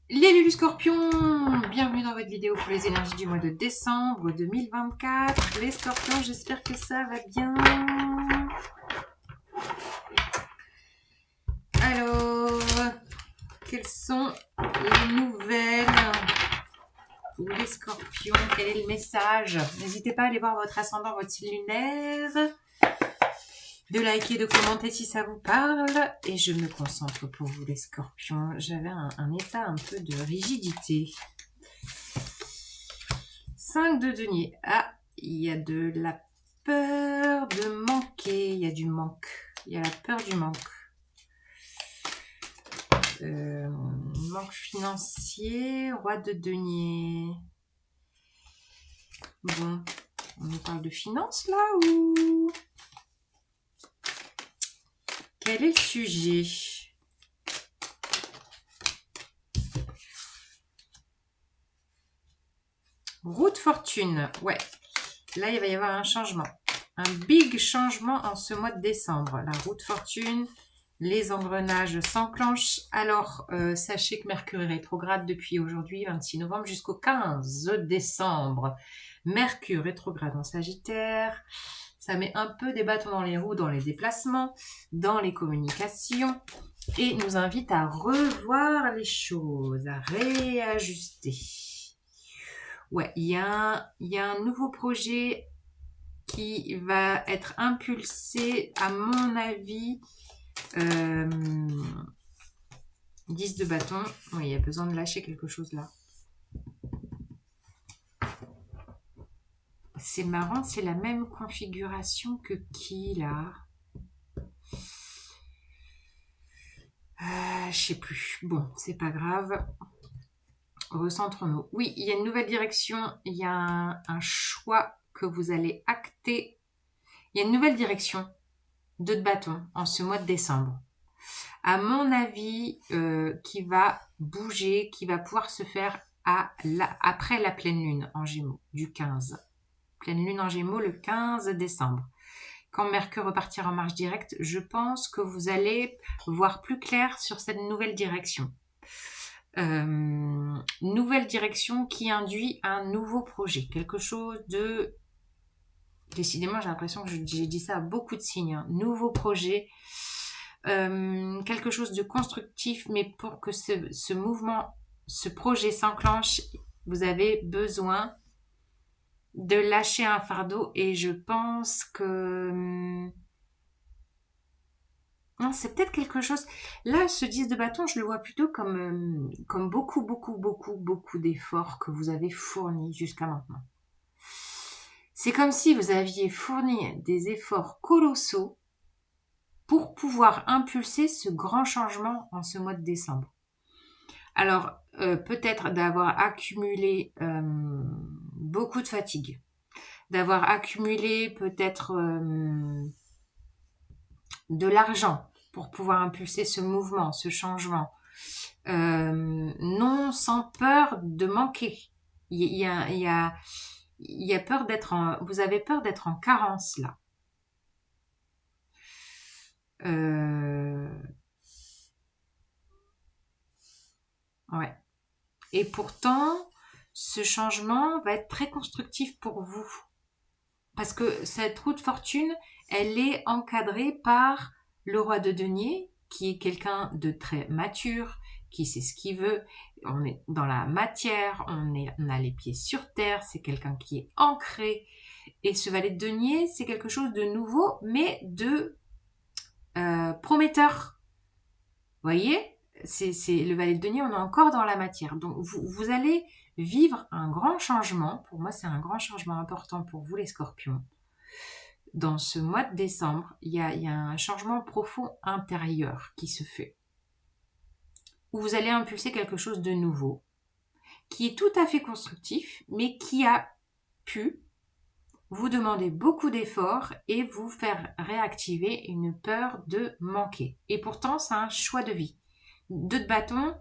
Les Lulu Scorpions, bienvenue dans votre vidéo pour les énergies du mois de décembre 2024. Les Scorpions, j'espère que ça va bien. Alors, quelles sont les nouvelles pour les Scorpions? Quel est le message? N'hésitez pas à aller voir votre ascendant, votre signe lunaire, de liker, de commenter si ça vous parle. Et je me concentre pour vous les Scorpions. J'avais un état un peu de rigidité. 5 de denier. Ah, il y a de la peur de manquer. Il y a du manque. Il y a la peur du manque. Manque financier. Roi de denier. Bon, on nous parle de finances là ou... Quel est le sujet? Roue de fortune. Ouais. Là, il va y avoir un changement. Un big changement en ce mois de décembre. La roue de fortune, les engrenages s'enclenchent. Alors, sachez que Mercure est rétrograde depuis aujourd'hui, 26 novembre, jusqu'au 15 décembre. Mercure rétrograde en Sagittaire. Ça met un peu des bâtons dans les roues dans les déplacements, dans les communications, et nous invite à revoir les choses, à réajuster. Ouais, il y a un nouveau projet qui va être impulsé, à mon avis, 10 de bâton. Oui, il y a besoin de lâcher quelque chose là. C'est marrant, c'est la même configuration que qui là? Je sais plus. Bon, c'est pas grave. Recentrons-nous. Oui, il y a une nouvelle direction. Il y a un choix que vous allez acter. Il y a une nouvelle direction. 2 de bâton en ce mois de décembre. À mon avis, qui va bouger, qui va pouvoir se faire après la pleine lune en Gémeaux, du 15. Pleine lune en Gémeaux le 15 décembre. Quand Mercure repartira en marche directe, je pense que vous allez voir plus clair sur cette nouvelle direction. Nouvelle direction qui induit un nouveau projet. Quelque chose de... Décidément, j'ai l'impression que j'ai dit ça à beaucoup de signes. Hein. Nouveau projet. Quelque chose de constructif, mais pour que ce mouvement, ce projet s'enclenche, vous avez besoin de lâcher un fardeau, et je pense que non, c'est peut-être quelque chose. Là, ce 10 de bâton, je le vois plutôt comme beaucoup d'efforts que vous avez fournis jusqu'à maintenant. C'est comme si vous aviez fourni des efforts colossaux pour pouvoir impulser ce grand changement en ce mois de décembre. Alors, peut-être d'avoir accumulé beaucoup de fatigue, d'avoir accumulé peut-être de l'argent pour pouvoir impulser ce mouvement, ce changement. Non sans peur de manquer. Il y a peur d'être vous avez peur d'être en carence là. Ouais. Et pourtant, ce changement va être très constructif pour vous. Parce que cette roue de fortune, elle est encadrée par le roi de denier, qui est quelqu'un de très mature, qui sait ce qu'il veut. On est dans la matière, on a les pieds sur terre, c'est quelqu'un qui est ancré. Et ce valet de denier, c'est quelque chose de nouveau, mais de prometteur. Vous voyez, c'est le valet de denier, on est encore dans la matière. Donc, vous allez vivre un grand changement. Pour moi, c'est un grand changement important pour vous, les scorpions. Dans ce mois de décembre, il y a un changement profond intérieur qui se fait. Où vous allez impulser quelque chose de nouveau, qui est tout à fait constructif, mais qui a pu vous demander beaucoup d'efforts et vous faire réactiver une peur de manquer. Et pourtant, c'est un choix de vie. 2 de bâton,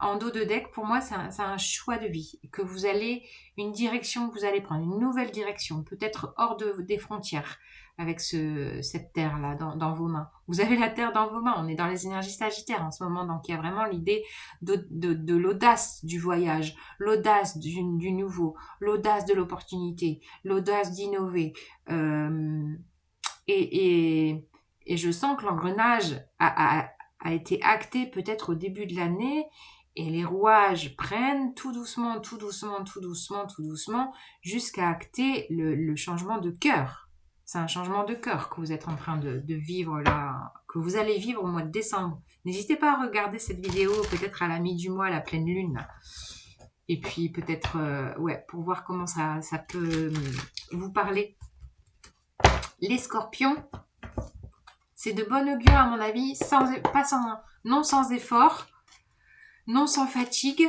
en dos de deck, pour moi, c'est un choix de vie. Que vous allez, une direction que vous allez prendre, une nouvelle direction, peut-être hors des frontières, avec cette terre-là dans vos mains. Vous avez la terre dans vos mains, on est dans les énergies sagittaires en ce moment, donc il y a vraiment l'idée de l'audace du voyage, l'audace du nouveau, l'audace de l'opportunité, l'audace d'innover. Et je sens que l'engrenage a été acté peut-être au début de l'année et les rouages prennent tout doucement, tout doucement, tout doucement, tout doucement jusqu'à acter le changement de cœur. C'est un changement de cœur que vous êtes en train de vivre là, que vous allez vivre au mois de décembre. N'hésitez pas à regarder cette vidéo peut-être à la mi-du-mois, à la pleine lune. Et puis peut-être, ouais, pour voir comment ça peut vous parler. Les scorpions, c'est de bon augure à mon avis, non sans effort, non sans fatigue,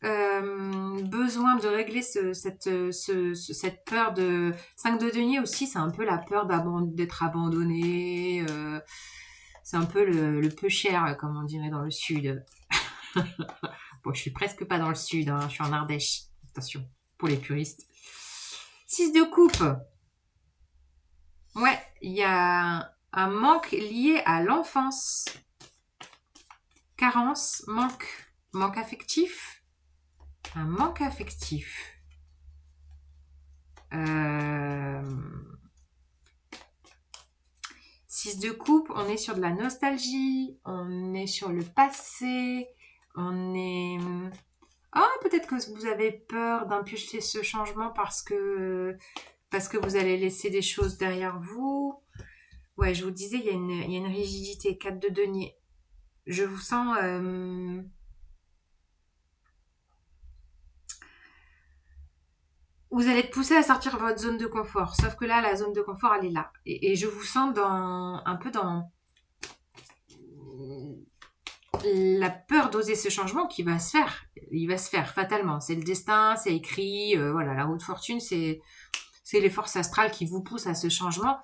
besoin de régler cette peur de 5 de denier aussi, c'est un peu la peur d'être abandonné, c'est un peu le peu cher comme on dirait dans le sud. Bon, je suis presque pas dans le sud, hein, je suis en Ardèche, attention pour les puristes. 6 de coupe, ouais, il y a un manque lié à l'enfance, carence, manque affectif, un manque affectif. 6 de coupe, on est sur de la nostalgie, on est sur le passé, on est... Ah, peut-être que vous avez peur d'impulser ce changement parce que vous allez laisser des choses derrière vous. Ouais, je vous disais, il y a une rigidité. 4 de denier. Je vous sens... vous allez être poussé à sortir de votre zone de confort. Sauf que là, la zone de confort, elle est là. Et je vous sens un peu dans la peur d'oser ce changement qui va se faire. Il va se faire fatalement. C'est le destin, c'est écrit. Voilà, la roue de fortune, c'est les forces astrales qui vous poussent à ce changement.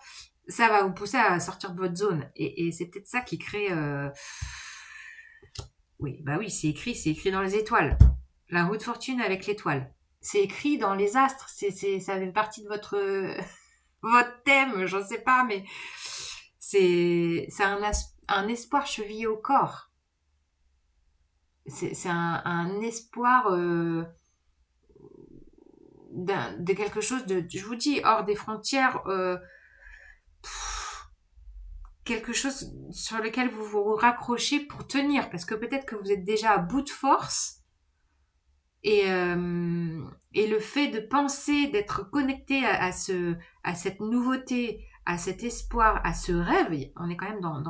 Ça va vous pousser à sortir de votre zone. Et c'est peut-être ça qui crée... Oui, bah oui, c'est écrit dans les étoiles. La roue de fortune avec l'étoile. C'est écrit dans les astres. Ça fait partie de votre thème, j'en sais pas, mais c'est un espoir chevillé au corps. C'est un espoir de quelque chose de, je vous dis, hors des frontières, quelque chose sur lequel vous vous raccrochez pour tenir, parce que peut-être que vous êtes déjà à bout de force, et le fait de penser, d'être connecté à cette nouveauté, à cet espoir, à ce rêve, on est quand même dans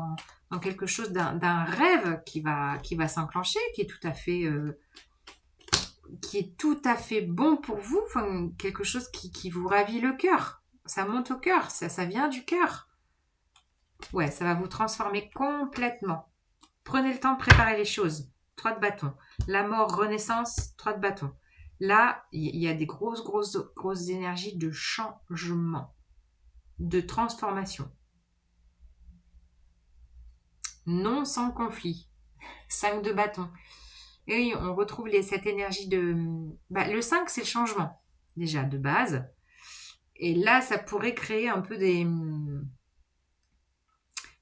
quelque chose d'un rêve qui va s'enclencher, qui est tout à fait bon pour vous, enfin, quelque chose qui vous ravit le cœur. Ça monte au cœur, ça vient du cœur. Ouais, ça va vous transformer complètement. Prenez le temps de préparer les choses. 3 de bâton. La mort, renaissance, 3 de bâton. Là, il y a des grosses énergies de changement, de transformation. Non sans conflit. 5 de bâton. Et oui, on retrouve cette énergie de... Bah, le 5, c'est le changement, déjà, de base. Et là, ça pourrait créer un peu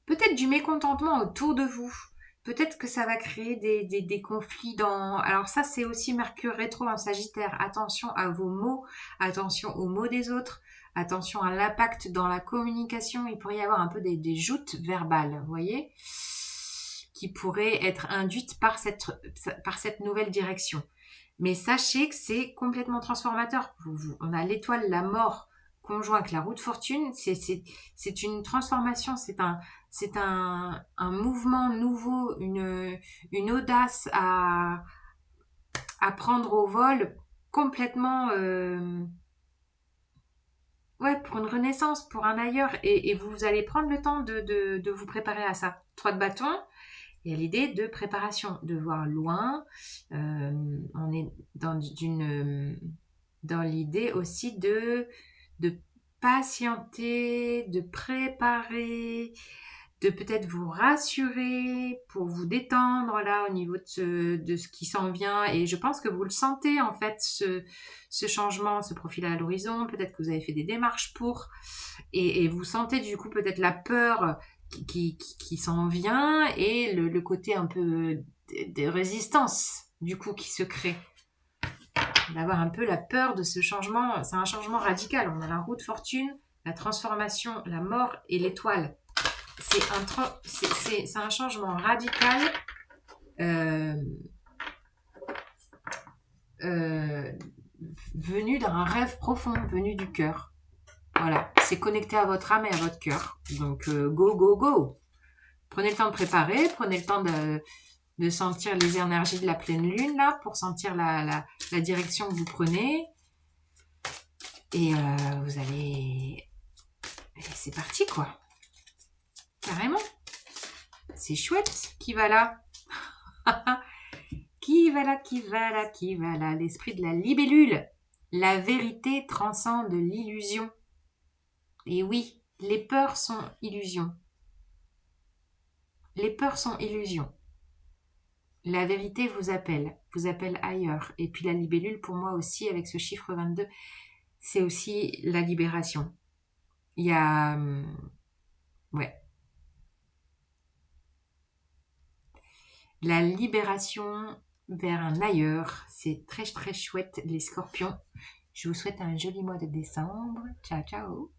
peut-être du mécontentement autour de vous. Peut-être que ça va créer des conflits dans... Alors ça, c'est aussi Mercure rétro en Sagittaire. Attention à vos mots, attention aux mots des autres, attention à l'impact dans la communication. Il pourrait y avoir un peu des joutes verbales, vous voyez, qui pourraient être induites par cette nouvelle direction. Mais sachez que c'est complètement transformateur. On a l'étoile, la mort, conjoint avec la roue de fortune. C'est une transformation, c'est un mouvement nouveau, une audace à prendre au vol complètement, ouais, pour une renaissance, pour un ailleurs. Et vous allez prendre le temps de vous préparer à ça. 3 de bâton. Il y a l'idée de préparation, de voir loin. On est dans l'idée aussi de patienter, de préparer, de peut-être vous rassurer, pour vous détendre là au niveau de ce qui s'en vient. Et je pense que vous le sentez en fait, ce changement, ce profil à l'horizon. Peut-être que vous avez fait des démarches pour, et vous sentez du coup peut-être la peur qui s'en vient et le côté un peu de résistance du coup qui se crée. D'avoir un peu la peur de ce changement. C'est un changement radical. On a la roue de fortune, la transformation, la mort et l'étoile. C'est un changement radical venu d'un rêve profond, venu du cœur. Voilà, c'est connecté à votre âme et à votre cœur. Donc, go, go, go. Prenez le temps de préparer, prenez le temps de sentir les énergies de la pleine lune, là, pour sentir la direction que vous prenez. Et vous allez... Et c'est parti, quoi. Carrément. C'est chouette. Qui va là? Qui va là? Qui va là? Qui va là? L'esprit de la libellule. La vérité transcende l'illusion. Et oui, les peurs sont illusions. Les peurs sont illusions. La vérité vous appelle ailleurs. Et puis la libellule, pour moi aussi, avec ce chiffre 22, c'est aussi la libération. Il y a... ouais. La libération vers un ailleurs. C'est très très chouette, les scorpions. Je vous souhaite un joli mois de décembre. Ciao, ciao.